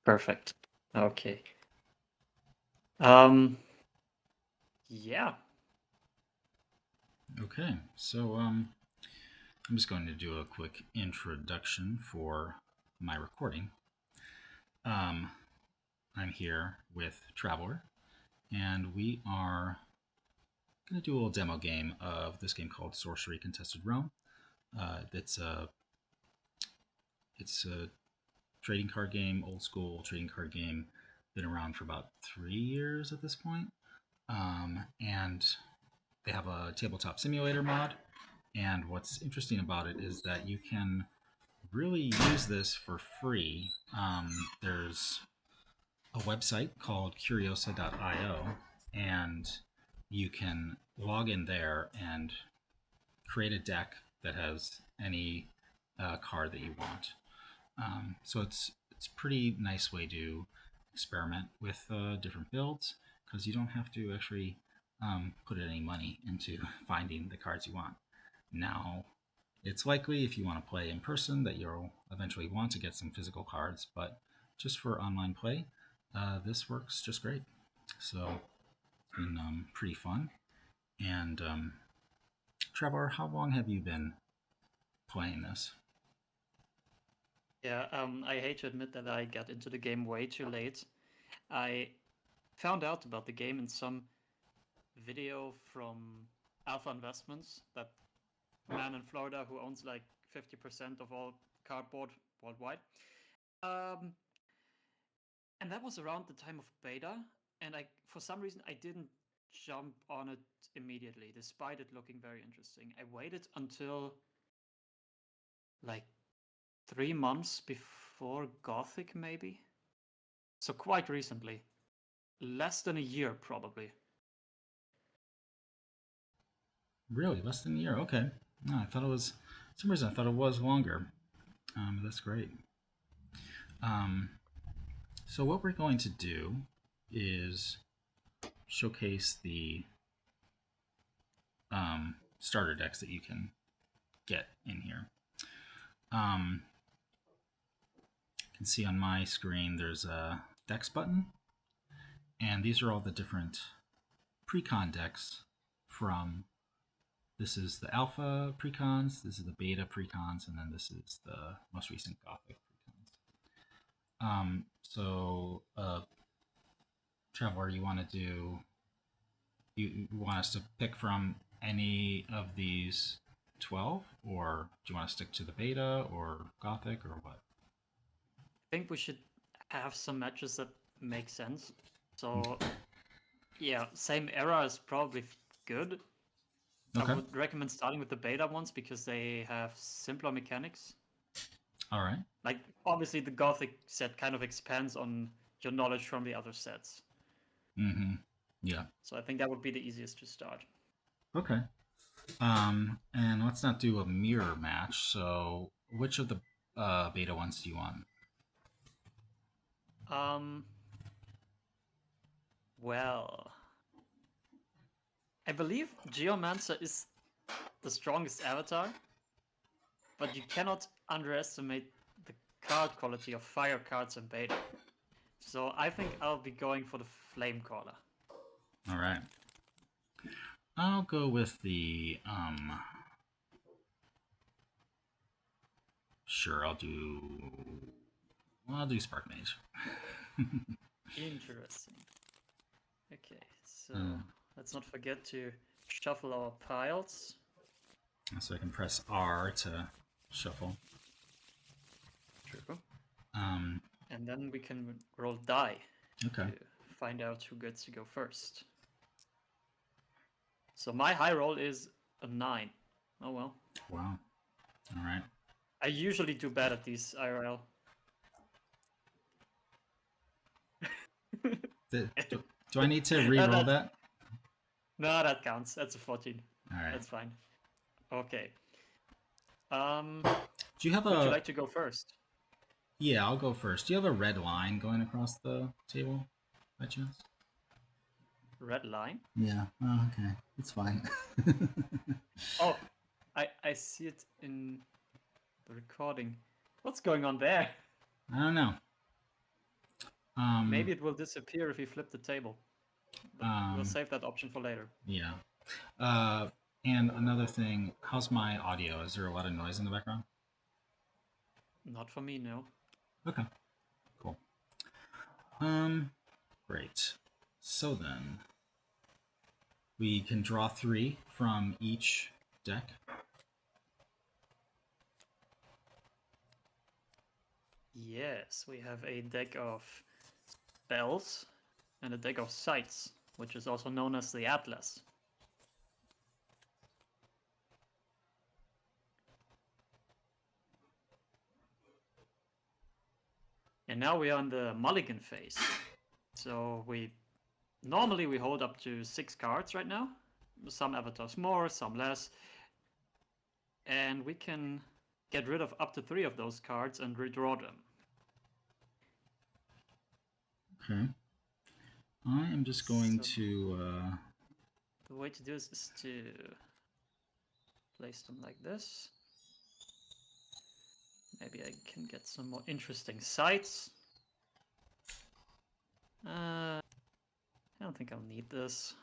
Perfect. Okay. Um, yeah. Okay, so I'm just going to do a quick introduction for my recording. Um, I'm here with Traveler, and we are going to do a little demo game of this game called Sorcery Contested Realm. It's a trading card game, old school trading card game, been around for about 3 years at this point. And they have a tabletop simulator mod. And what's interesting about it is that you can really use this for free. There's a website called curiosa.io, and you can log in there and create a deck that has any card that you want. So it's a pretty nice way to experiment with different builds because you don't have to actually put any money into finding the cards you want. Now, it's likely if you want to play in person that you'll eventually want to get some physical cards, but just for online play, this works just great. So it's been pretty fun. And Trevor, how long have you been playing this? Yeah, I hate to admit that I got into the game way too late. I found out about the game in some video from Alpha Investments, that man in Florida who owns like 50% of all cardboard worldwide. Um, and that was around the time of beta, and for some reason, I didn't jump on it immediately, despite it looking very interesting. I waited until like 3 months before Gothic, maybe. So quite recently, less than a year, probably. Really, less than a year? Okay. No, I thought it was. For some reason, I thought it was longer. That's great. Um, so what we're going to do is showcase the starter decks that you can get in here. Um, you can see on my screen there's a decks button, and these are all the different Precon decks from. This is the alpha precons, this is the beta precons, and then this is the most recent Gothic precons. Traveler, you want to do? You want us to pick from any of these 12, or do you want to stick to the beta or Gothic or what? I think we should have some matches that make sense. So, yeah, same era is probably good. I Okay. would recommend starting with the beta ones because they have simpler mechanics. All right. Like, obviously, the Gothic set kind of expands on your knowledge from the other sets. Mm-hmm. Yeah. So I think that would be the easiest to start. Okay. And let's not do a mirror match. So, which of the beta ones do you want? Um, well, I believe Geomancer is the strongest avatar, but you cannot underestimate the card quality of fire cards in beta. So I think I'll be going for the Flame Caller. All right. I'll go with the Sure, I'll do Spark Mage. Interesting. Okay, so um, let's not forget to shuffle our piles. so I can press R to shuffle. True. Um, And then we can roll die okay. to find out who gets to go first. So my high roll is a 9. Oh well. Wow. All right. I usually do bad at these IRL. Do I need to re-roll No, that? that counts. That's a 14. All right. That's fine. Okay. Um, Do you have would you a? like to go first? Yeah, I'll go first. Do you have a red line going across the table, by chance? Red line? Yeah. Oh, okay. It's fine. Oh, I see it in the recording. What's going on there? I don't know. Maybe it will disappear if we flip the table, but we'll save that option for later. Yeah. And another thing, how's my audio? Is there a lot of noise in the background? Not for me, no. Okay, cool. Great. So then, we can draw 3 from each deck. Yes, we have a deck of spells and a deck of sights, which is also known as the Atlas. And now we are in the mulligan phase. So normally we hold up to 6 cards right now. Some avatars more, some less. And we can get rid of up to 3 of those cards and redraw them. Okay. I am just going to... The way to do this is to place them like this. Maybe I can get some more interesting sights. I don't think I'll need this.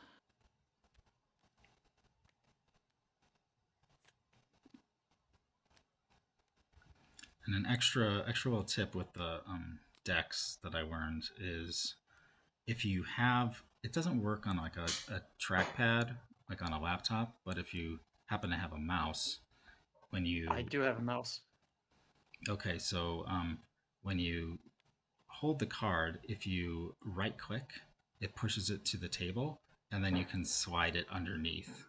And an extra little tip with the decks that I learned is if you have... It doesn't work on like a trackpad, like on a laptop, but if you happen to have a mouse, when you... I do have a mouse. Okay, so when you hold the card, if you right-click, it pushes it to the table, and then you can slide it underneath.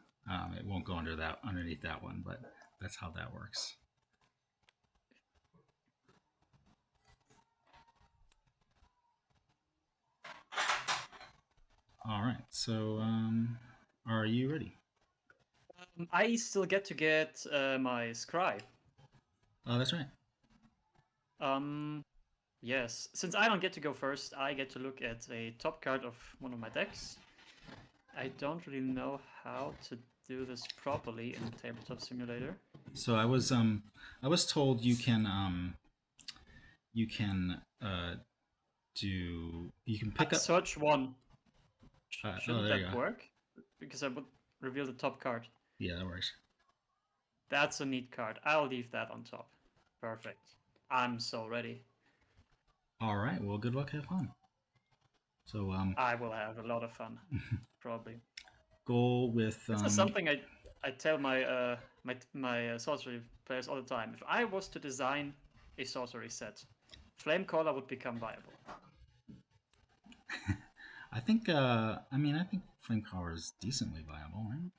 It won't go underneath that one, but that's how that works. All right, so are you ready? I still get to get my scry. Oh, that's right. Yes. Since I don't get to go first, I get to look at a top card of one of my decks. I don't really know how to do this properly in Tabletop Simulator. So I was told you can pick up... Search one. Shouldn't there you that go. work? Because I would reveal the top card. Yeah, that works. That's a neat card. I'll leave that on top. Perfect. I'm so ready. All right. Well, good luck. Have fun. So I will have a lot of fun, probably. Goal with This is something I tell my my sorcery players all the time. If I was to design a sorcery set, Flamecaller would become viable. I think I think Flamecaller is decently viable, right?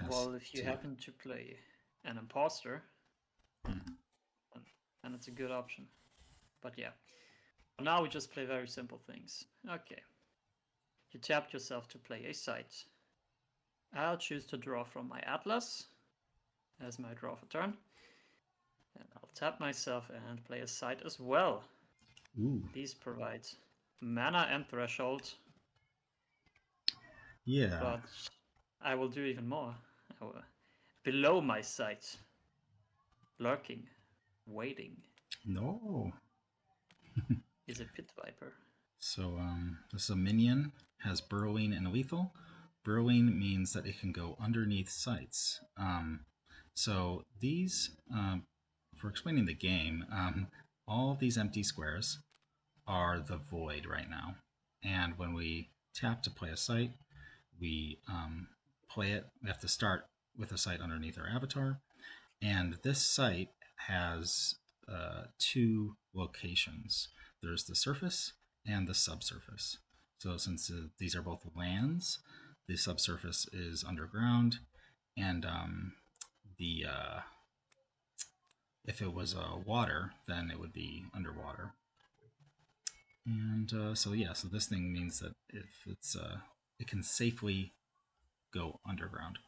Well, if you happen to play an imposter, then it's a good option. But yeah, now we just play very simple things. Okay, you tapped yourself to play a sight. I'll choose to draw from my Atlas as my draw for turn. And I'll tap myself and play a sight as well. Ooh. These provide mana and threshold. Yeah. But I will do even more. Below my sight, lurking, waiting. No. Is a Pit Viper. So this is a minion, has burrowing and lethal. Burrowing means that it can go underneath sights. So these, for explaining the game, all of these empty squares are the void right now. And when we tap to play a sight, we play it. We have to start with a sight underneath our avatar. And this sight has 2 locations. There's the surface and the subsurface. So since these are both lands, the subsurface is underground, and if it was water, then it would be underwater. And so this thing means that if it's it can safely go underground.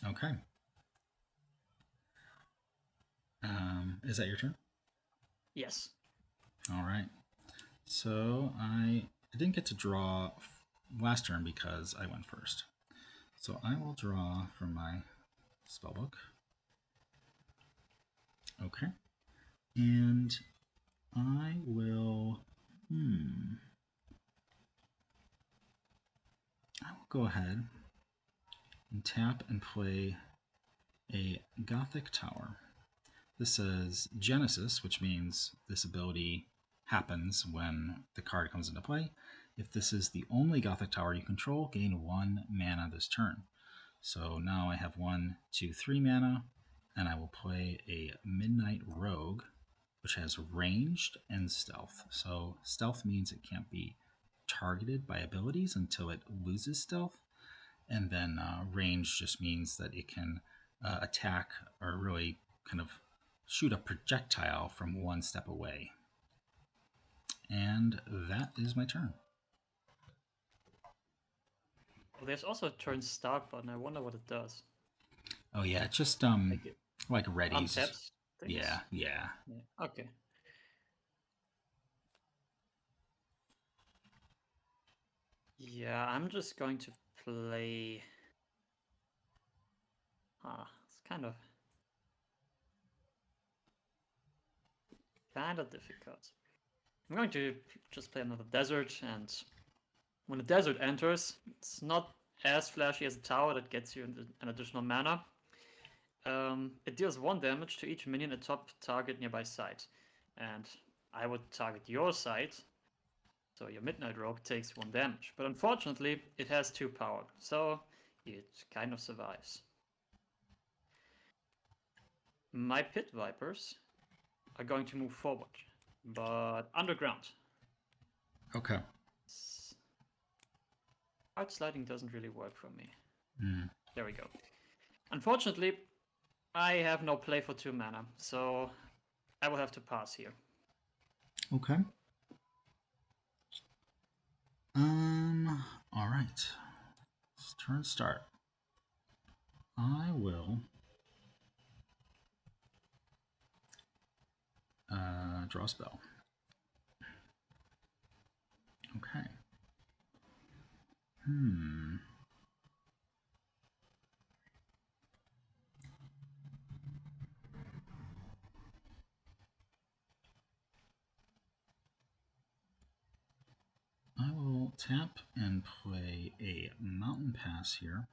Okay. Is that your turn? Yes. All right. So I didn't get to draw last turn because I went first. So I will draw from my spellbook. Okay. And I will. I will go ahead and tap and play a Gothic Tower. This says Genesis, which means this ability happens when the card comes into play. If this is the only Gothic Tower you control, gain 1 mana this turn. So now I have 1, 2, 3 mana, and I will play a Midnight Rogue, which has ranged and stealth. So stealth means it can't be targeted by abilities until it loses stealth, and then range just means that it can attack or really kind of shoot a projectile from 1 step away. And that is my turn. Well, there's also a turn start button. I wonder what it does. Oh yeah, it's just like readies. Untaps things? Yeah. Okay. Yeah, I'm just going to play. It's kind of difficult. I'm going to just play another desert, and when the desert enters, it's not as flashy as a tower that gets you an additional mana. It deals 1 damage to each minion atop target nearby site, and I would target your site, so your Midnight Rogue takes 1 damage. But unfortunately, it has 2 power, so it kind of survives. My Pit Vipers are going to move forward, but underground. Okay. Hard sliding doesn't really work for me. Mm. There we go. Unfortunately, I have no play for 2 mana, so I will have to pass here. Okay. All right. Turn start. I will draw a spell. Okay. I will tap and play a Mountain Pass here.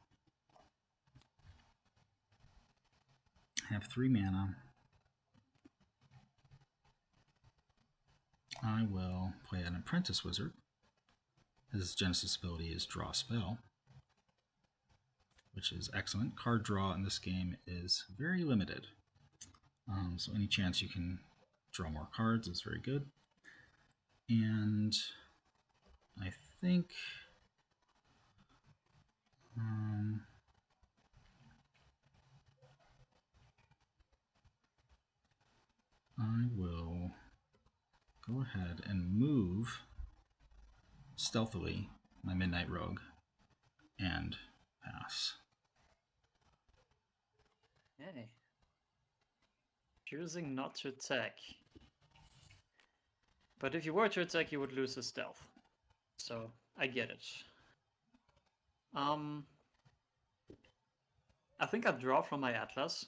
Have 3 mana. I will play an Apprentice Wizard. His Genesis ability is Draw Spell, which is excellent. Card draw in this game is very limited. So any chance you can draw more cards is very good. And I think I will go ahead and move stealthily my Midnight Rogue and pass. Hey. Choosing not to attack. But if you were to attack, you would lose his stealth. So, I get it. I think I draw from my Atlas.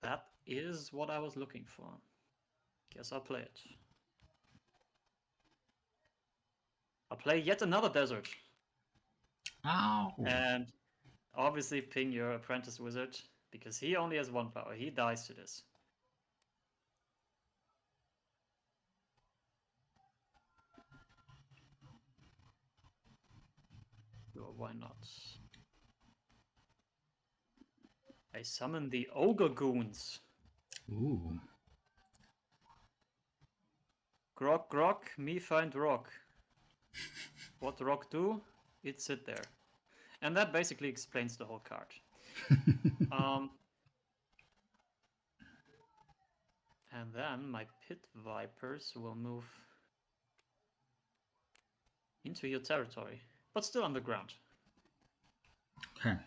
That is what I was looking for. Guess I'll play it. I'll play yet another desert. Ow! And obviously ping your Apprentice Wizard, because he only has 1 power. He dies to this. Sure, why not? I summon the Ogre Goons. Ooh. Grok, grok, me find rock. What rock do? It sit there. And that basically explains the whole card. And then my Pit Vipers will move into your territory, but still underground. Okay.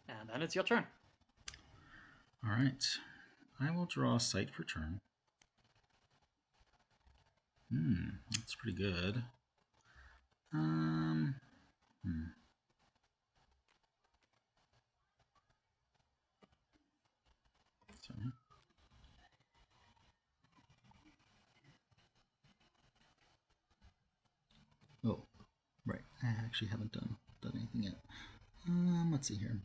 And then it's your turn. All right. I will draw a site for turn. That's pretty good. actually haven't done anything yet. Let's see here.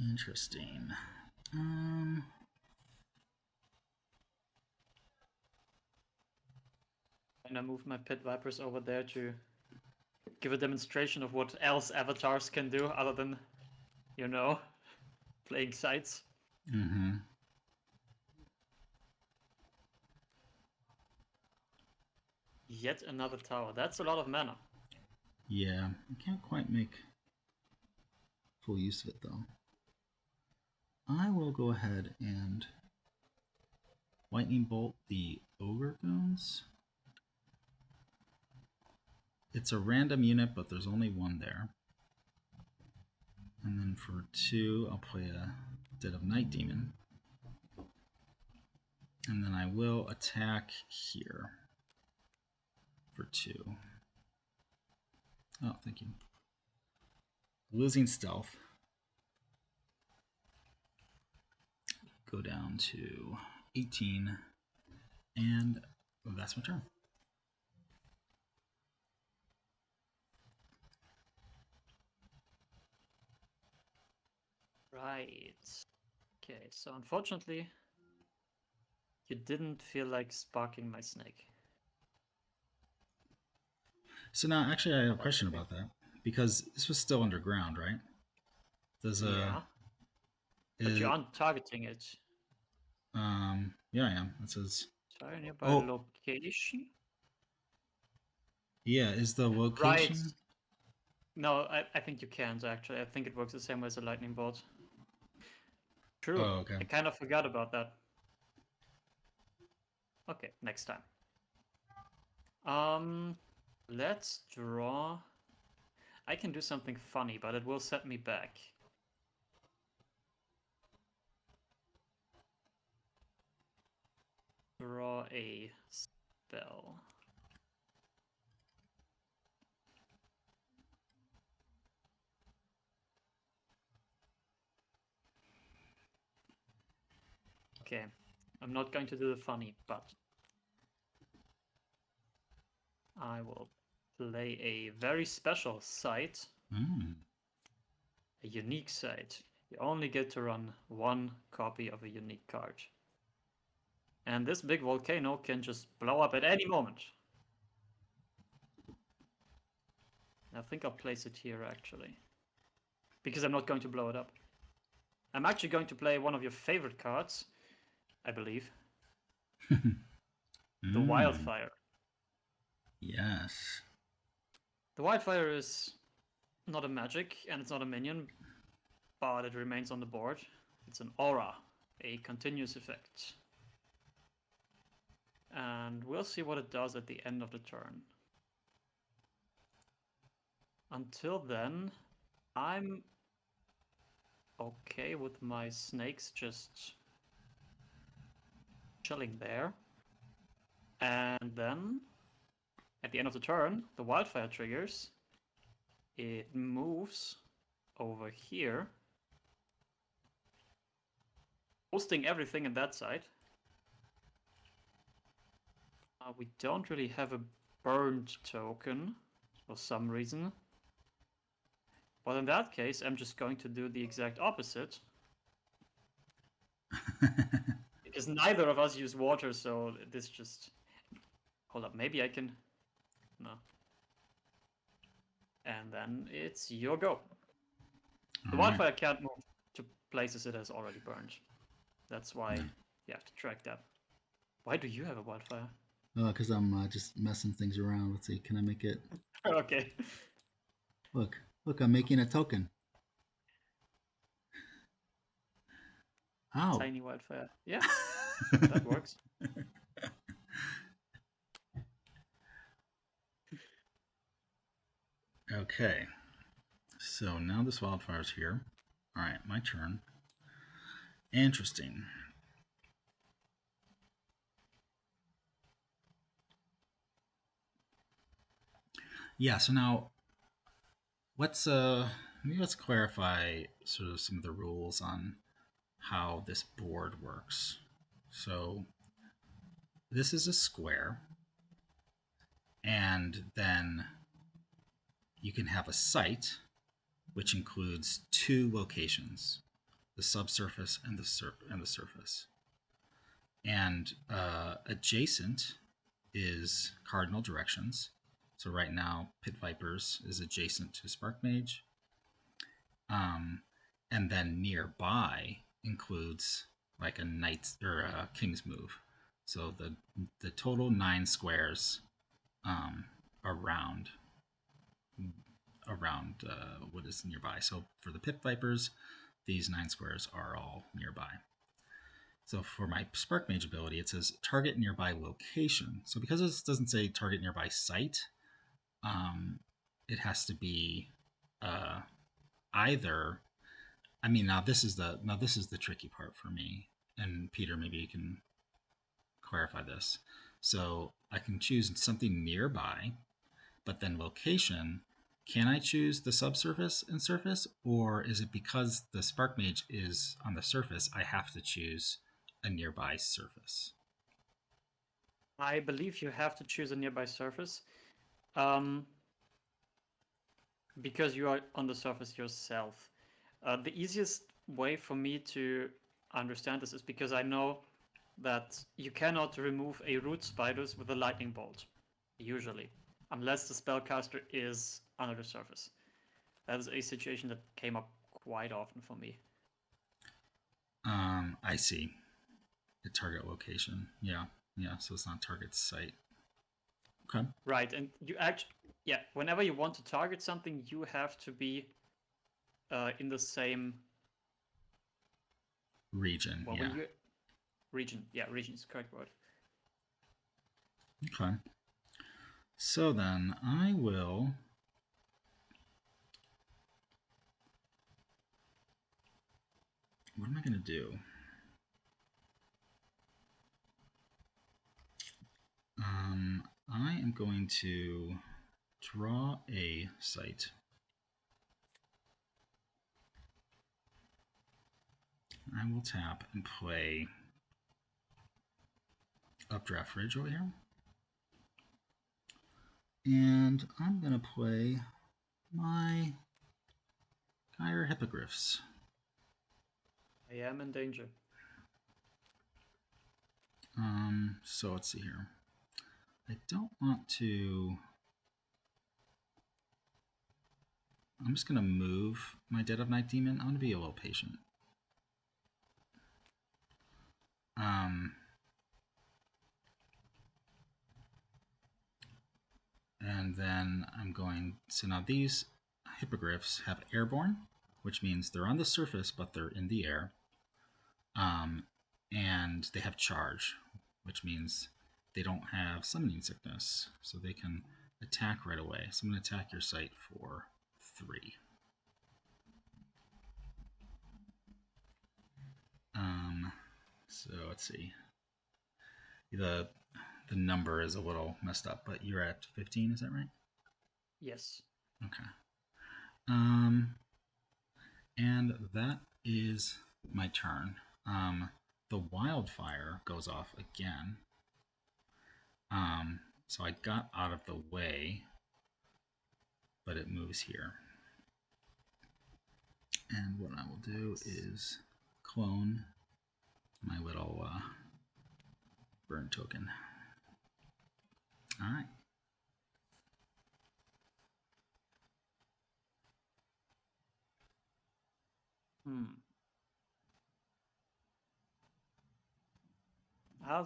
Interesting. I'm gonna move my pit vipers over there to give a demonstration of what else avatars can do other than, you know, playing sites. Mm-hmm. Yet another tower. That's a lot of mana. Yeah, I can't quite make full use of it though. I will go ahead and lightning bolt the ogre goons. It's a random unit, but there's only one there. And then for 2, I'll play a Dead of Night Demon. And then I will attack here for 2. Oh, thank you. Losing stealth. Go down to 18. And that's my turn. Right. Okay, so unfortunately, you didn't feel like sparking my snake. So now, actually, I have a question about that. Because this was still underground, right? Does Yeah, but you aren't targeting it. Yeah, I am. It says. Sorry, nearby Oh, location? yeah. Is the Right. location? No, I think you can't actually. I think it works the same way as a lightning bolt. True. Oh, okay. I kind of forgot about that. Okay, next time. Let's draw. I can do something funny, but it will set me back. Draw a spell. Okay, I'm not going to do the funny, but I will play a very special site. Mm. A unique site. You only get to run one copy of a unique card. And this big volcano can just blow up at any moment. I think I'll place it here actually. Because I'm not going to blow it up. I'm actually going to play one of your favorite cards, I believe. The Wildfire. Yes. The Wildfire is not a magic and it's not a minion, but it remains on the board. It's an aura, a continuous effect. And we'll see what it does at the end of the turn. Until then, I'm okay with my snakes just chilling there. And then, at the end of the turn, the Wildfire triggers. It moves over here, hosting everything in that side. We don't really have a burned token for some reason. But in that case, I'm just going to do the exact opposite. Because neither of us use water, so this just... Hold up, maybe I can... No. And then it's your go. The Wildfire can't move to places it has already burned. That's why you have to track that. Why do you have a Wildfire? Because I'm just messing things around. Let's see. Can I make it? Okay. Look, I'm making a token. Oh. Tiny wildfire. Yeah, that works. Okay. So now this wildfire's here. All right, my turn. Interesting. Yeah, so now let's clarify sort of some of the rules on how this board works. So this is a square, and then you can have a site which includes two locations, the subsurface and the surface. And adjacent is cardinal directions. So right now, Pit Vipers is adjacent to Spark Mage. And then nearby includes like a knight's or a king's move. So the total 9 squares around what is nearby. So for the Pit Vipers, these 9 squares are all nearby. So for my Spark Mage ability, it says target nearby location. So because this doesn't say target nearby site, it has to be either. I mean, now this is the tricky part for me. And Peter, maybe you can clarify this. So I can choose something nearby, but then location. Can I choose the subsurface and surface, or is it because the Spark Mage is on the surface, I have to choose a nearby surface? I believe you have to choose a nearby surface. Um, because you are on the surface yourself. The easiest way for me to understand this is because I know that you cannot remove a root spiders with a lightning bolt, usually, unless the spellcaster is under the surface. That is a situation that came up quite often for me. I see. The target location. Yeah. Yeah. So it's not target site. Okay. Right, and you actually, yeah, whenever you want to target something, you have to be in the same Region. well, Yeah. when you region, yeah, region is the correct word. Okay. So then I will. What am I going to do? I am going to draw a site. I will tap and play Updraft Ridge over here. And I'm going to play my Gyre Hippogriffs. I am in danger. So let's see here. I don't want to. I'm just going to move my Dead of Night Demon. I'm going to be a little patient. And then I'm going. So now these hippogriffs have airborne, which means they're on the surface, but they're in the air. And they have charge, which means they don't have summoning sickness, so they can attack right away. So I'm going to attack your site for 3. So let's see. The number is a little messed up, but you're at 15, is that right? Yes. Okay. And that is my turn. The wildfire goes off again. So I got out of the way, but it moves here. And what I will do is clone my little burn token. All right. I'll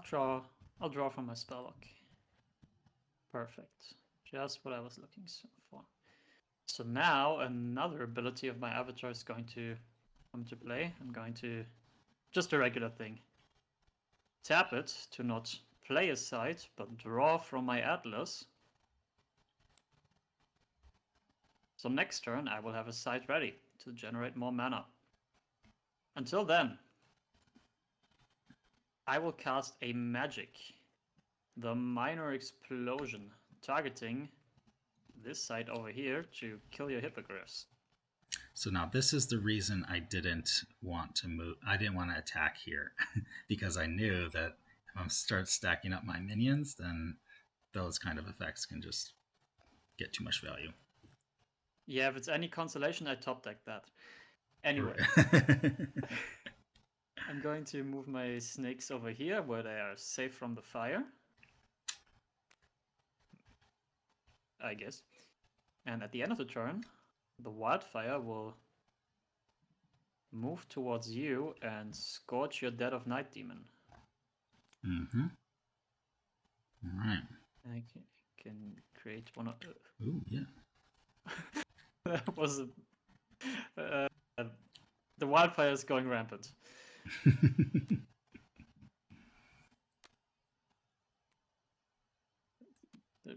draw from my spell lock. Perfect. Just what I was looking for. So now another ability of my avatar is going to come to play. I'm going to just a regular thing. Tap it to not play a side, but draw from my Atlas. So next turn I will have a side ready to generate more mana. Until then, I will cast a magic, the Minor Explosion, targeting this side over here to kill your hippogriffs. So now this is the reason I didn't want to move. I didn't want to attack here because I knew that if I start stacking up my minions, then those kind of effects can just get too much value. Yeah, if it's any consolation, I top deck that. Anyway, I'm going to move my snakes over here where they are safe from the fire, I guess. And at the end of the turn, the wildfire will move towards you and scorch your Dead of Night demon. Mm-hmm. All right. I can create one of. Ooh, yeah. That was the wildfire is going rampant.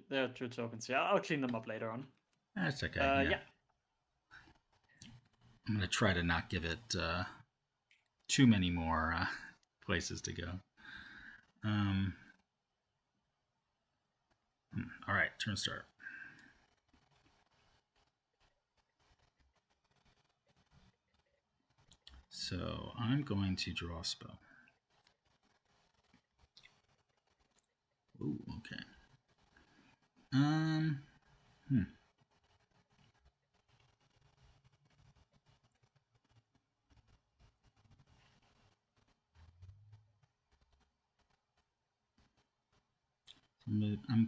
There are 2 tokens. Yeah, I'll clean them up later on. That's okay. Yeah. I'm going to try to not give it too many more places to go. All right, turn start. So I'm going to draw a spell. Ooh, okay. I'm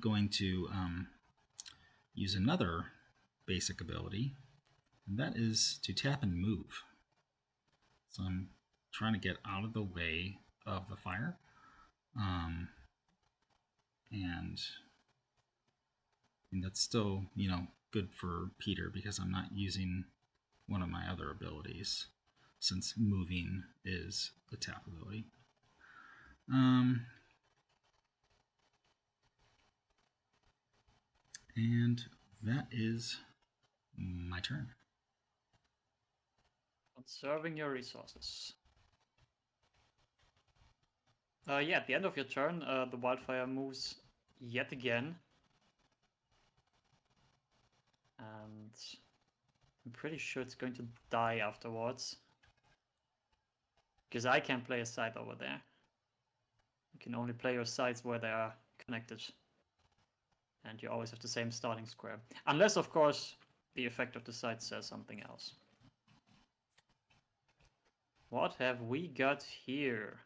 going to use another basic ability, and that is to tap and move. So I'm trying to get out of the way of the fire. And that's still, good for Peter because I'm not using one of my other abilities since moving is a tap ability. And that is my turn. Conserving your resources. Yeah, at the end of your turn, the wildfire moves yet again. And I'm pretty sure it's going to die afterwards. Because I can't play a side over there. You can only play your sides where they are connected. And you always have the same starting square. Unless, of course, the effect of the side says something else. What have we got here?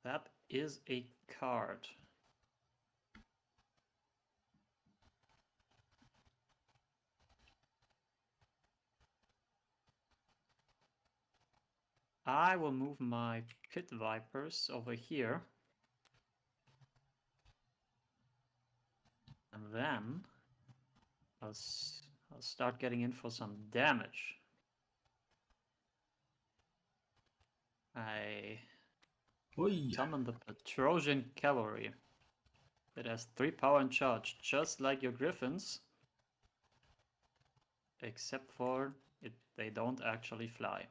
That is a card. I will move my Pit Vipers over here. And then I'll start getting in for some damage. I summon the Petrosian Cavalry. It has 3 power and charge, just like your Griffins. Except for they don't actually fly.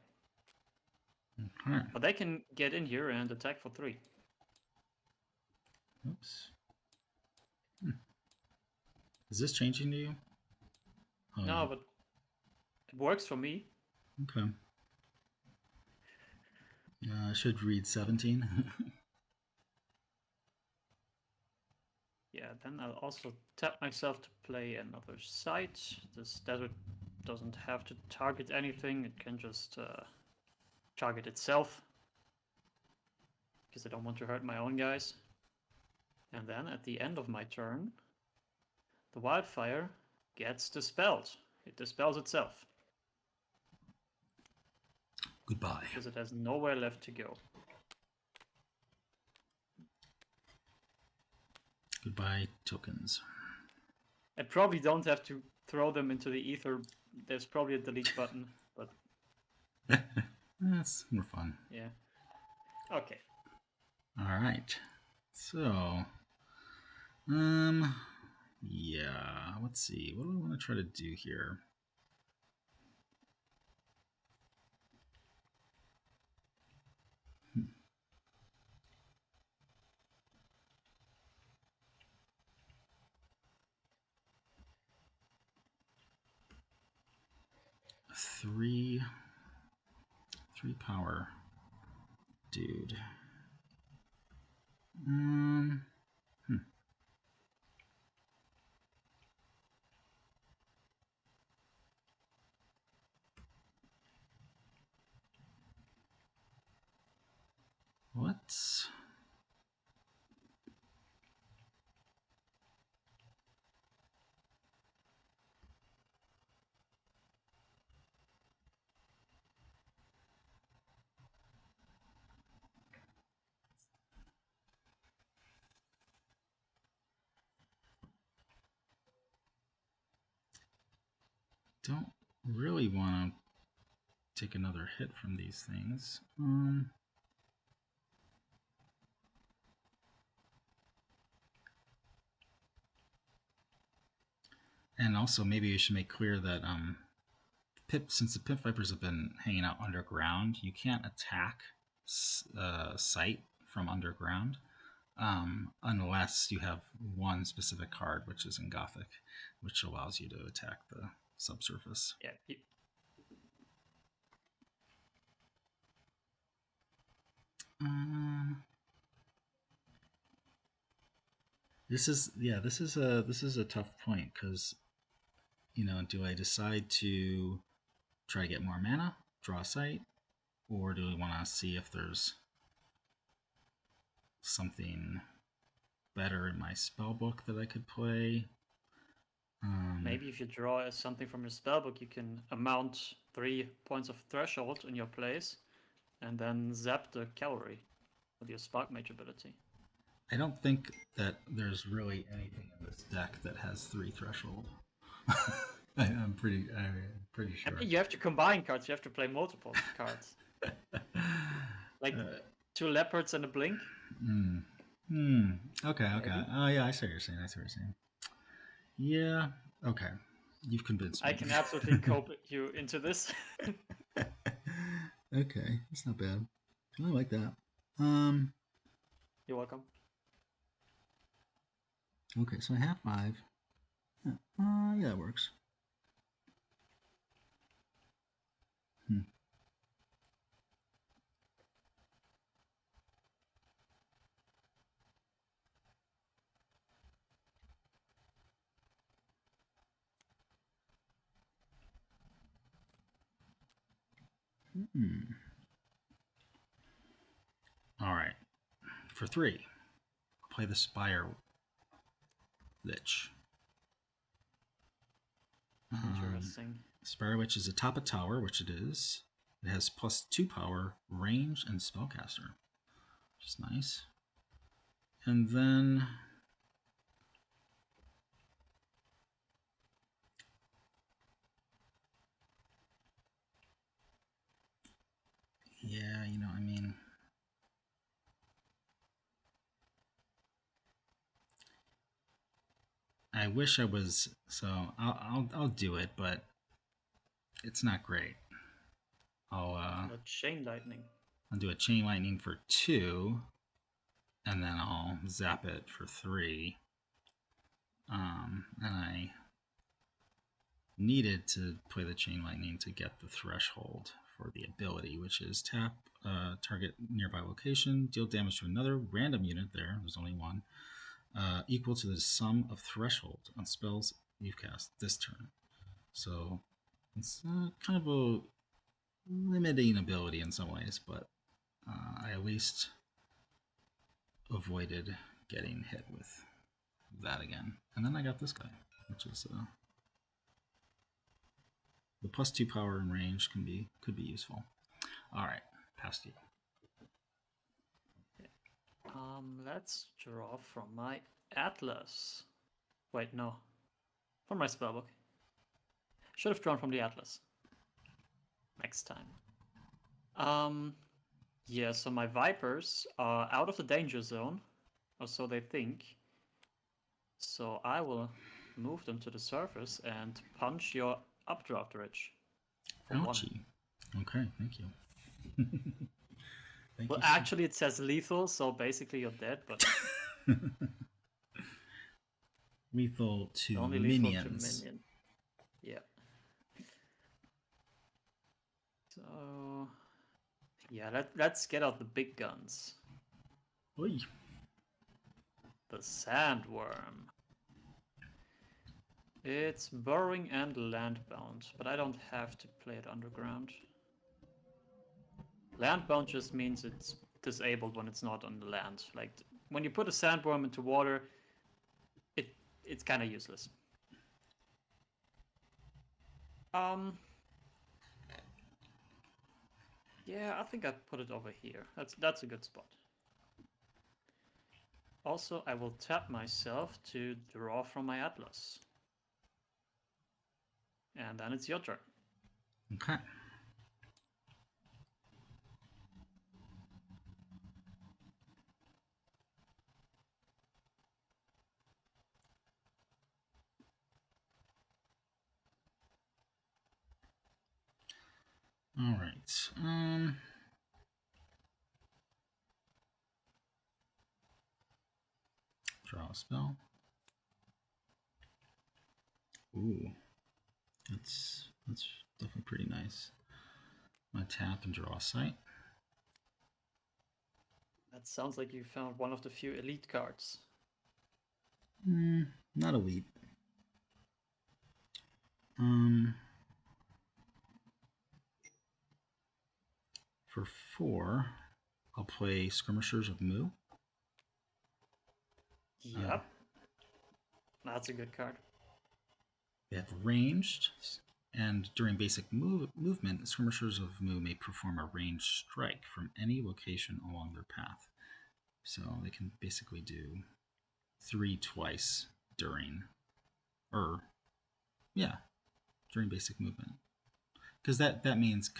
Okay. But they can get in here and attack for 3. Oops. Is this changing to you? Oh, no, but it works for me. Okay. I should read 17. Yeah, then I'll also tap myself to play another site. This desert doesn't have to target anything. It can just target itself. Because I don't want to hurt my own guys. And then at the end of my turn, the wildfire gets dispelled. It dispels itself. Goodbye. Because it has nowhere left to go. Goodbye, tokens. I probably don't have to throw them into the ether. There's probably a delete button, but That's more fun. Yeah. Okay. All right. So, yeah. Let's see. What do I want to try to do here? Hmm. 3 power, dude. Hmm. What? Don't really want to take another hit from these things. And also, maybe you should make clear that since the Pip Vipers have been hanging out underground, you can't attack sight from underground unless you have one specific card, which is in Gothic, which allows you to attack the subsurface. Yeah. This is a tough point because do I decide to try to get more mana, draw sight, or do we want to see if there's something better in my spell book that I could play? Maybe if you draw something from your spellbook, you can amount 3 points of threshold in your place, and then zap the cavalry with your spark mage ability. I don't think that there's really anything in this deck that has 3 threshold. I'm pretty sure. You have to combine cards. You have to play multiple cards, like 2 leopards and a blink. Okay. Maybe. Oh yeah, I see what you're saying. Yeah. Okay. You've convinced me. I can absolutely cope you into this. Okay, that's not bad. I like that. You're welcome. Okay, so I have 5. Yeah, yeah, that works. Hmm. Hmm. All right. For 3, play the Spire Lich. Interesting. Spire Witch is atop a tower, which it is. It has +2 power, range, and spellcaster, which is nice. And then yeah, I mean, I wish I was. So I'll do it, but it's not great. The chain lightning. I'll do a chain lightning for 2, and then I'll zap it for 3. And I needed to play the chain lightning to get the threshold for the ability, which is tap target nearby location, deal damage to another random unit. There's only one, equal to the sum of threshold on spells you've cast this turn. So it's kind of a limiting ability in some ways, but I at least avoided getting hit with that again. And then I got this guy, which is the +2 power and range could be useful. All right, past you. Let's draw from my atlas. Wait, no. From my spellbook. Should have drawn from the atlas. Next time. Yeah, so my Vipers are out of the danger zone, or so they think. So I will move them to the surface and punch your updraft ridge for 1. Ouchie. Okay, thank you. Thank Well, you. actually, it says lethal, so basically you're dead, but Lethal to only lethal to minions. minion. Yeah. So, yeah, let's get out the big guns. Oi. The Sandworm. It's burrowing and landbound, but I don't have to play it underground. Landbound just means it's disabled when it's not on the land. Like when you put a sandworm into water, it's kind of useless. Um, yeah, I think I put it over here. That's a good spot. Also, I will tap myself to draw from my Atlas. And then it's your turn. Okay. All right. Draw a spell. Ooh, that's definitely pretty nice. I'm gonna tap and draw a sight. That sounds like you found one of the few elite cards. Not elite. Um, for 4, I'll play Skirmishers of Mu. Yep. That's a good card. They have ranged, and during basic movement, Skirmishers of Mu may perform a ranged strike from any location along their path. So they can basically do 3 twice during, during basic movement. Because that means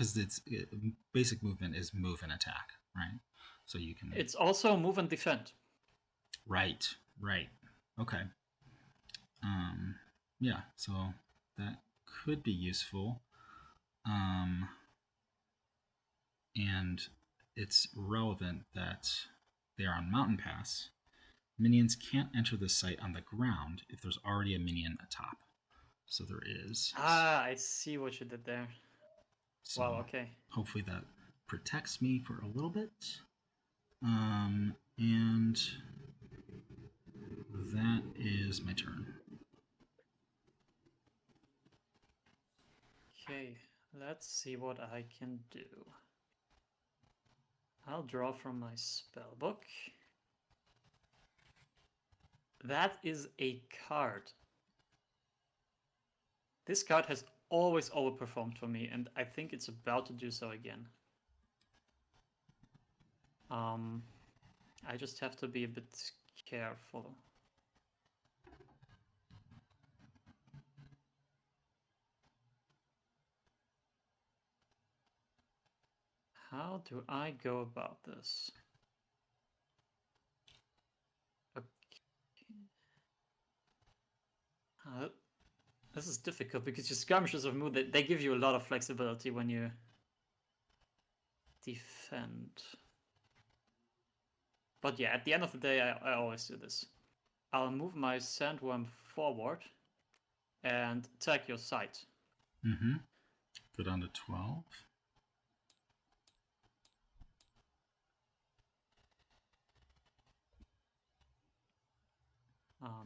basic movement is move and attack, right? So you can. It's also move and defend. Right. Okay. Yeah. So that could be useful. And it's relevant that they are on Mountain Pass. Minions can't enter the site on the ground if there's already a minion atop. So there is. Ah, I see what you did there. So Wow, okay. hopefully that protects me for a little bit. And that is my turn. Okay, let's see what I can do. I'll draw from my spellbook. That is a card. This card has always overperformed for me, and I think it's about to do so again. I just have to be a bit careful. How do I go about this? Okay. This is difficult because your skirmishes of mood, they give you a lot of flexibility when you defend. But yeah, at the end of the day, I always do this. I'll move my sandworm forward and attack your site. Mm-hmm. Go down to 12.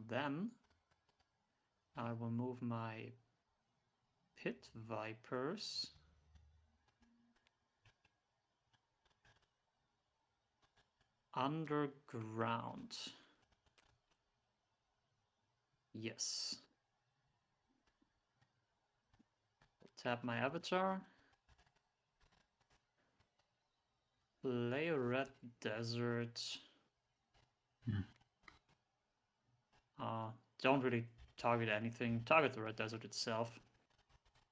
Then I will move my pit vipers underground. Yes. Tap my avatar. Play red desert. Don't really target anything. Target the red desert itself.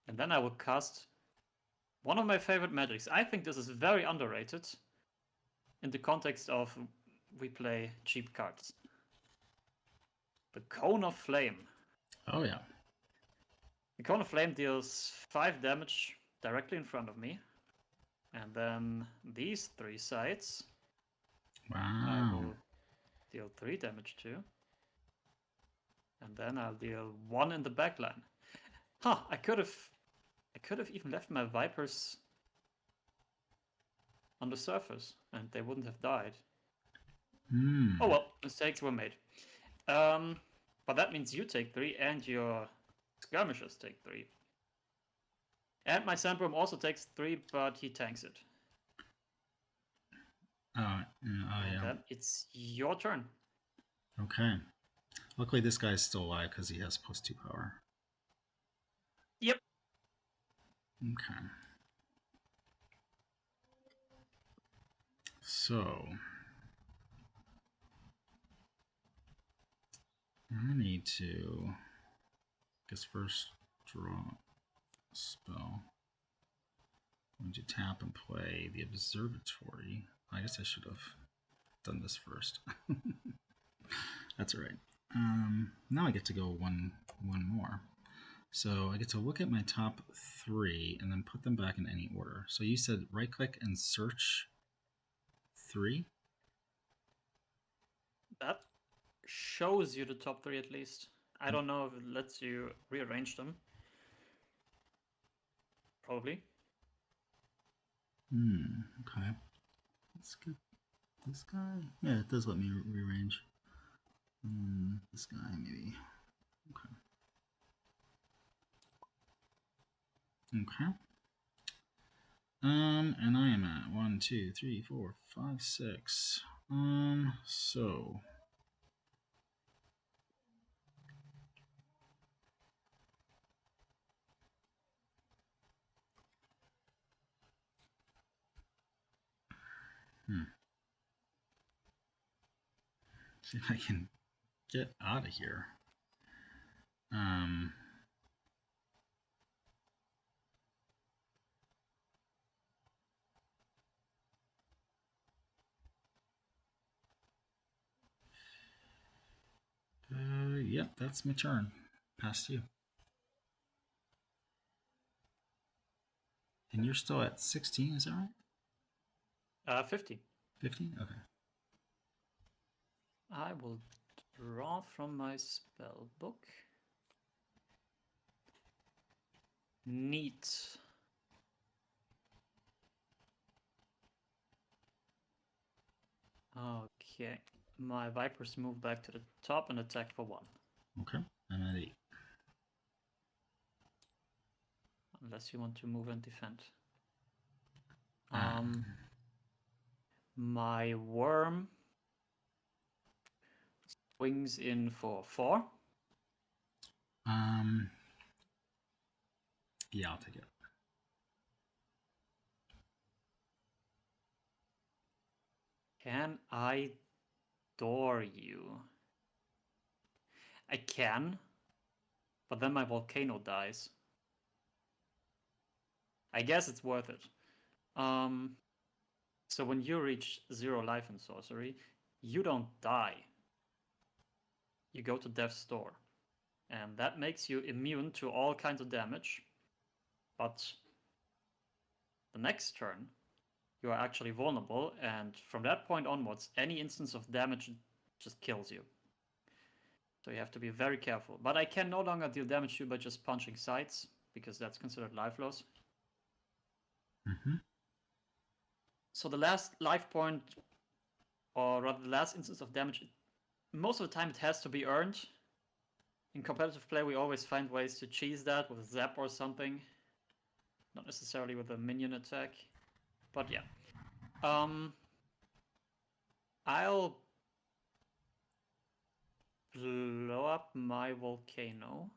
And then I will cast one of my favorite magics. I think this is very underrated in the context of we play cheap cards. The Cone of Flame. Oh yeah. The Cone of Flame deals 5 damage directly in front of me. And then these 3 sides I Wow. will deal 3 damage to. And then I'll deal 1 in the backline. Huh, I could have even left my Vipers on the surface and they wouldn't have died. Hmm. Oh well, mistakes were made. But that means you take 3 and your skirmishers take 3. And my Sandworm also takes 3, but he tanks it. And yeah. Then it's your turn. Okay. Luckily, this guy's still alive because he has +2 power. Yep. Okay. So I need to, I guess, first draw a spell. I'm going to tap and play the Observatory. I guess I should have done this first. That's all right. Now I get to go one more. So I get to look at my top 3 and then put them back in any order. So you said right click and search 3? That shows you the top 3 at least. I don't know if it lets you rearrange them. Probably. Okay. Let's get this guy. Yeah, it does let me rearrange. This guy, maybe. Okay. And I am at 1, 2, 3, 4, 5, 6. So see if I can get out of here. Yep, that's my turn. Past you. And you're still at 16, is that right? 50. 15? Okay. I will draw from my spell book. Neat. Okay. My Vipers move back to the top and attack for 1. Okay. I'm at 8. Unless you want to move and defend. Ah. My Worm swings in for 4. Yeah, I'll take it. Can I door you? I can, but then my volcano dies. I guess it's worth it. So when you reach 0 life in sorcery, you don't die. You go to death's door. And that makes you immune to all kinds of damage. But the next turn, you are actually vulnerable, and from that point onwards, any instance of damage just kills you. So you have to be very careful. But I can no longer deal damage to you by just punching sides, because that's considered life loss. So the last life point, or rather the last instance of damage, most of the time it has to be earned. In competitive play, we always find ways to cheese that with a zap or something. Not necessarily with a minion attack. But yeah. I'll blow up my volcano.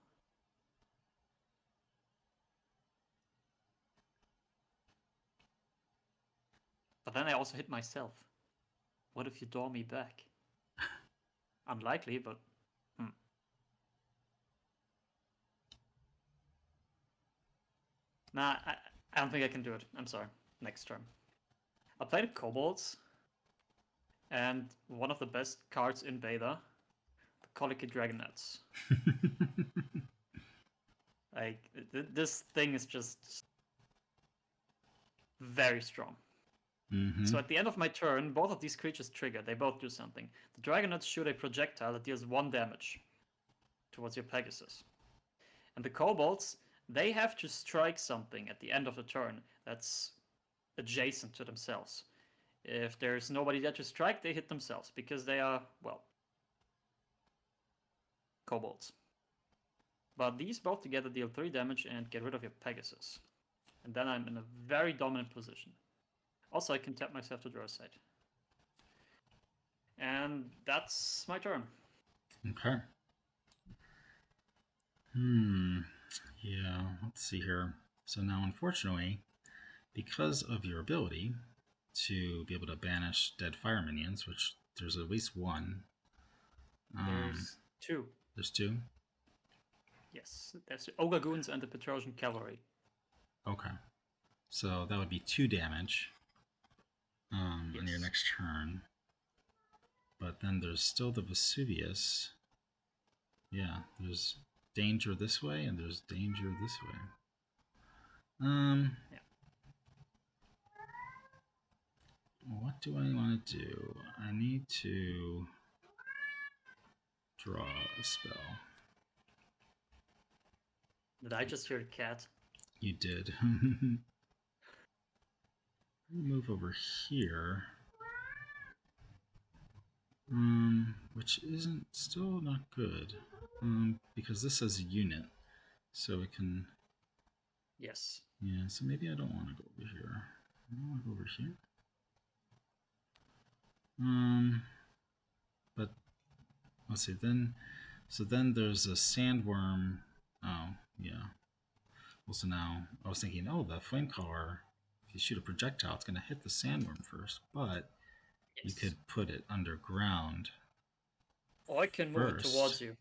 But then I also hit myself. What if you door me back? Unlikely, but Nah, I don't think I can do it. I'm sorry. Next turn. I'll play the kobolds. And one of the best cards in beta, the Colicky Dragonets. Like, this thing is just very strong. Mm-hmm. So at the end of my turn, both of these creatures trigger. They both do something. The Dragonets shoot a projectile that deals 1 damage towards your Pegasus. And the kobolds, they have to strike something at the end of the turn that's adjacent to themselves. If there's nobody there to strike, they hit themselves because they are, well, kobolds. But these both together deal 3 damage and get rid of your Pegasus. And then I'm in a very dominant position. Also, I can tap myself to draw a side. And that's my turn. Okay. Yeah, let's see here. So now, unfortunately, because of your ability to be able to banish dead fire minions, which there's at least one. There's 2. There's 2? Yes, there's the Ogre Goons and the Petrosian Cavalry. Okay. So that would be 2 damage on your next turn. But then there's still the Vesuvius. Yeah, there's danger this way and there's danger this way. Yeah. What do I want to do? I need to draw a spell. Did I just hear a cat? You did. Move over here. Which isn't still not good. Because this says unit. So it can. Yes. Yeah, so maybe I don't want to go over here. I want to go over here. But let's see, then so then there's a sandworm. Oh, yeah. Well, so now I was thinking, oh, the flamecaller, if you shoot a projectile, it's going to hit the sandworm first, but you could put it underground. Or I can move it towards you.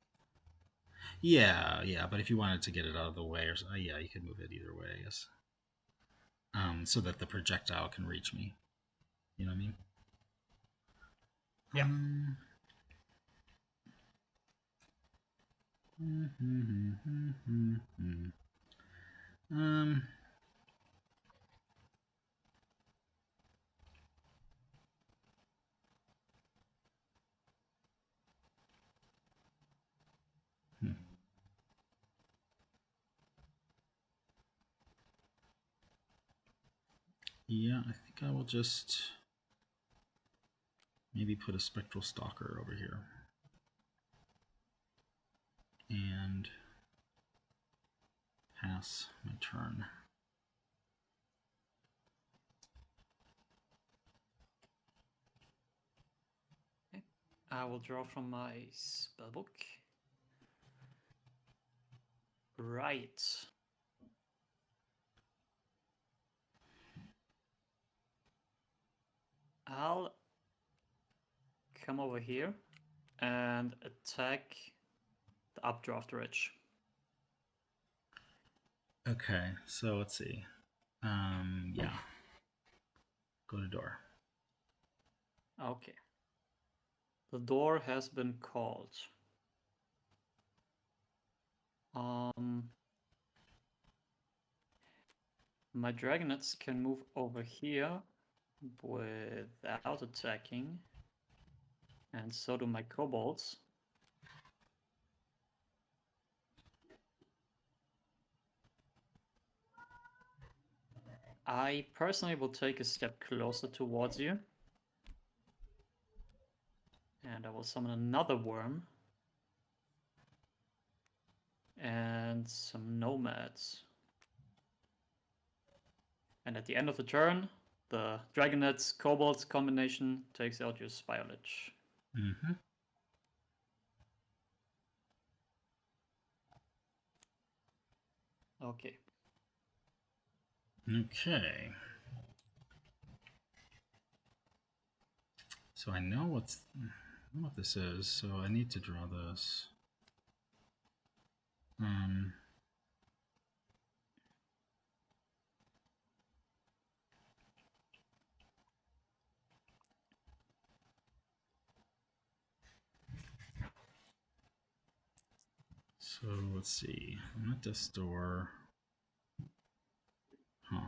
Yeah, but if you wanted to get it out of the way, or yeah, you could move it either way, I guess. So that the projectile can reach me. You know what I mean? Yeah. Yeah, I think I will just maybe put a Spectral Stalker over here. And pass my turn. Okay. I will draw from my spellbook. Right. I'll come over here and attack the Updraft Ridge. Okay, so let's see. Yeah. Go to door. Okay. The door has been called. My Dragonets can move over here without attacking. And so do my Kobolds. I personally will take a step closer towards you. And I will summon another worm. And some nomads. And at the end of the turn, the Dragonets Kobolds combination takes out your Spire Lich. Mm-hmm. Okay. Okay. So I know what this is, so I need to draw this. So let's see. I'm at the store. Huh.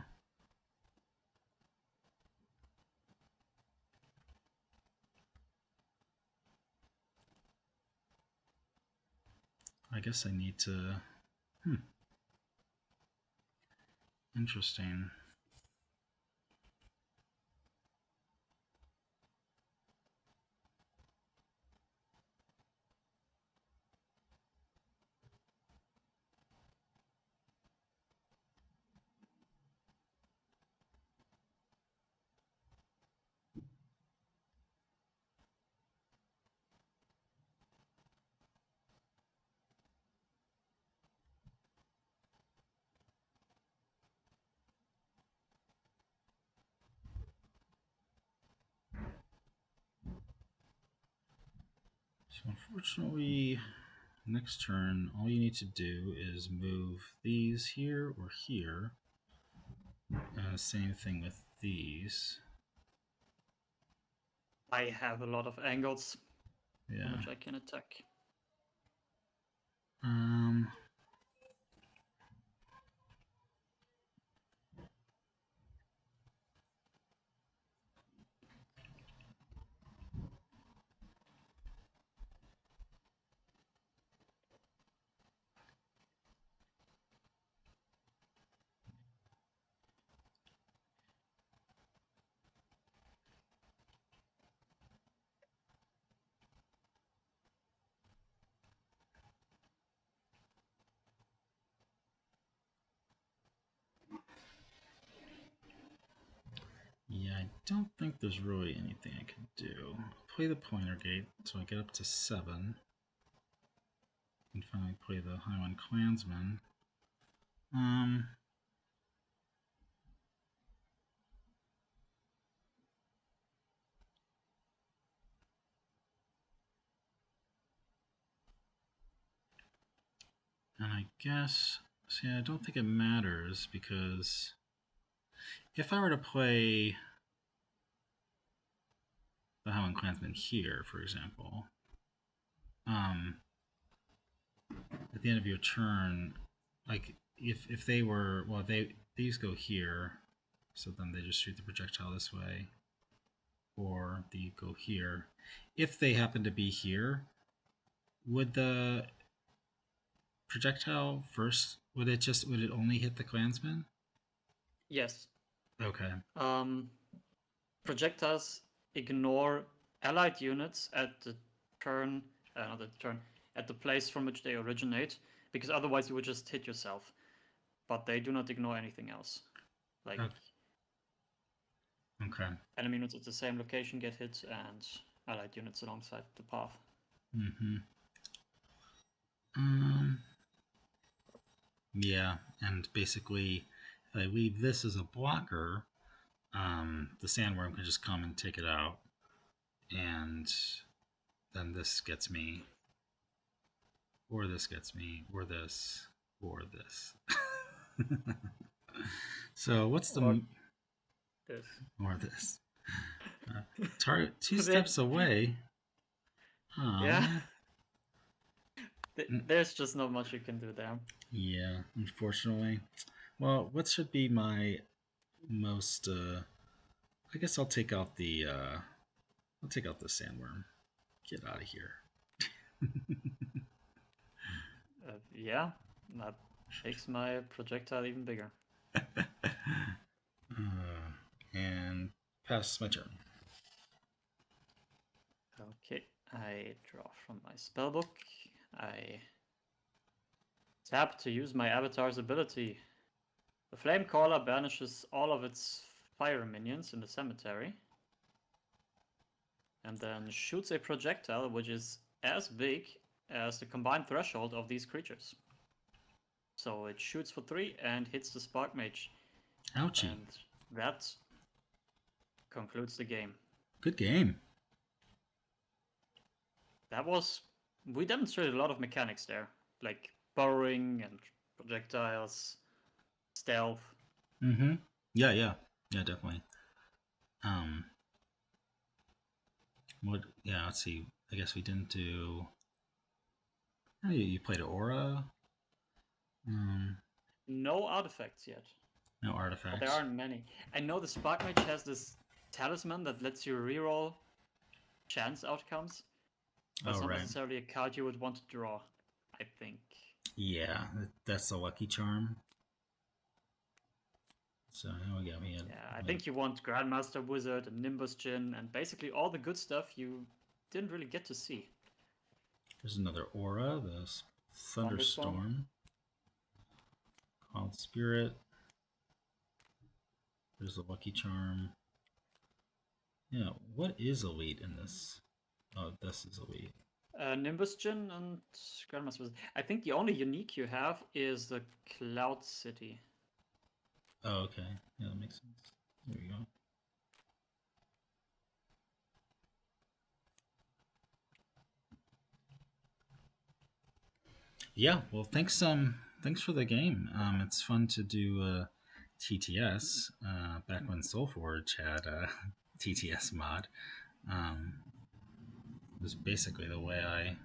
I guess I need to. Interesting. So unfortunately, next turn, all you need to do is move these here or here. Same thing with these. I have a lot of angles Yeah. from which I can attack. Yeah, I don't think there's really anything I can do. I'll play the pointer gate, so I get up to 7. And finally play the Highland Clansman. And I guess, see, I don't think it matters because if I were to play the Highland Clansman here, for example, at the end of your turn, like if they were, well, these go here, so then they just shoot the projectile this way, or they go here. If they happen to be here, would the projectile first, would it only hit the Clansman? Yes. Okay. Projectiles ignore allied units at the turn, not at the turn, at the place from which they originate, because otherwise you would just hit yourself. But they do not ignore anything else. Like Okay. enemy units at the same location get hit, and allied units alongside the path. Mm-hmm. Yeah, and basically, if I leave this as a blocker, the sandworm can just come and take it out, and then this gets me, or this gets me, or this, or this. So what's Or the this. or this? Target 2 steps away. Yeah. Man. There's just not much you can do there. Yeah, unfortunately. Well, what should be my most? I guess I'll take out the. I'll take out the sandworm. Get out of here. Yeah, that makes my projectile even bigger. And pass my turn. Okay, I draw from my spellbook. I tap to use my avatar's ability. The Flamecaller banishes all of its fire minions in the cemetery and then shoots a projectile which is as big as the combined threshold of these creatures. So it shoots for 3 and hits the Spark Mage. Ouchie. And that concludes the game. Good game. We demonstrated a lot of mechanics there, like burrowing and projectiles, stealth. Mm-hmm. Yeah, definitely. What? Yeah, let's see. I guess we didn't do. Oh, you played Aura. No artifacts yet, No but there artifacts. aren't many. I know the Spark Mage has this talisman that lets you reroll chance outcomes. Oh, That's not right. necessarily a card you would want to draw, I think. Yeah, that's the lucky charm. So now we got me Yeah, I think you want Grandmaster Wizard and Nimbus Djinn and basically all the good stuff you didn't really get to see. There's another aura, the Thunderstorm. Thunderstorm. Called Spirit. There's the lucky charm. Yeah, what is elite in this? Oh, this is elite. Nimbus Djinn and Grandmaster Wizard. I think the only unique you have is the Cloud City. Oh, okay. Yeah, that makes sense. There we go. Yeah, well, thanks for the game. It's fun to do TTS. Back when Soulforge had a TTS mod, it was basically the way I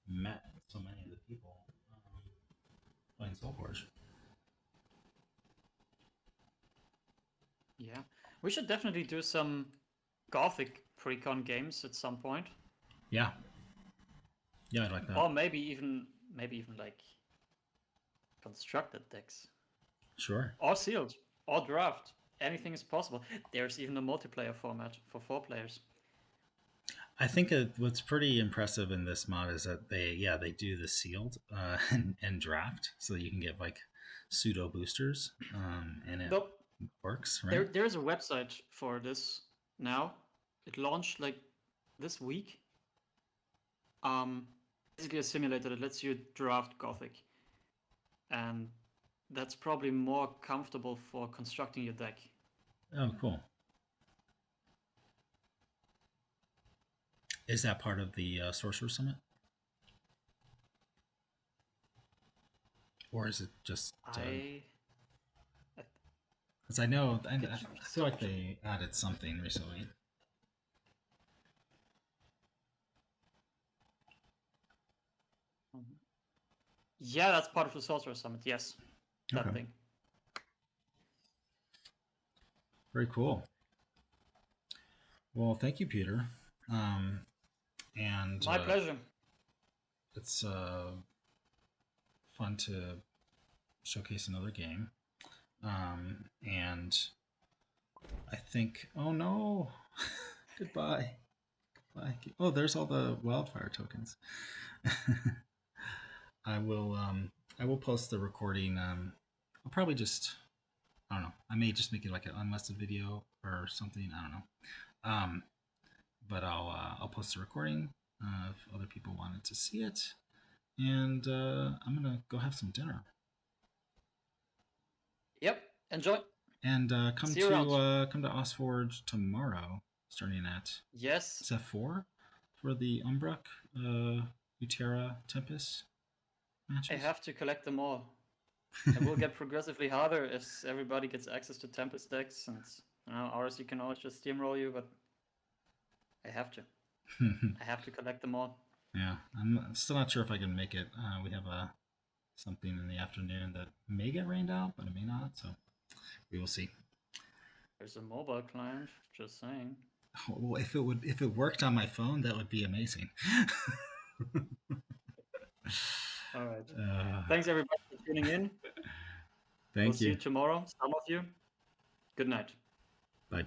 met so many of the people playing Soulforge. Yeah, we should definitely do some Gothic Precon games at some point. Yeah, yeah, I like that. Or maybe even like constructed decks. Sure. Or sealed. Or draft. Anything is possible. There's even a multiplayer format for 4 players. I think what's pretty impressive in this mod is that they do the sealed and draft, so you can get like pseudo boosters, and it Though works, right? there's a website for this now. It launched like this week. Basically a simulator that lets you draft Gothic. And that's probably more comfortable for constructing your deck. Oh, cool. Is that part of the Sorcerer Summit, or is it just? Because I know I feel like they added something recently. Yeah, that's part of the Sorcerer Summit. Yes, that thing. Very cool. Well, thank you, Peter. And my pleasure. It's fun to showcase another game. And I think, oh no, goodbye. Goodbye. Oh, there's all the wildfire tokens. I will post the recording. I'll probably just, I don't know. I may just make it like an unlisted video or something. I don't know. But I'll post the recording if other people wanted to see it. And I'm gonna go have some dinner. Yep, enjoy. And come to Osforge tomorrow, starting at yes. Is that 4 for the Umbruk, Utera, Tempest matches? I have to collect them all. It will get progressively harder as everybody gets access to Tempest decks, and ours you can always just steamroll you, but I have to. I have to collect them all. Yeah, I'm still not sure if I can make it. We have something in the afternoon that may get rained out, but it may not. So we will see. There's a mobile client. Just saying. Well, if it worked on my phone, that would be amazing. All right. Thanks everybody for tuning in. Thank you. We'll see you tomorrow. Some of you. Good night. Bye.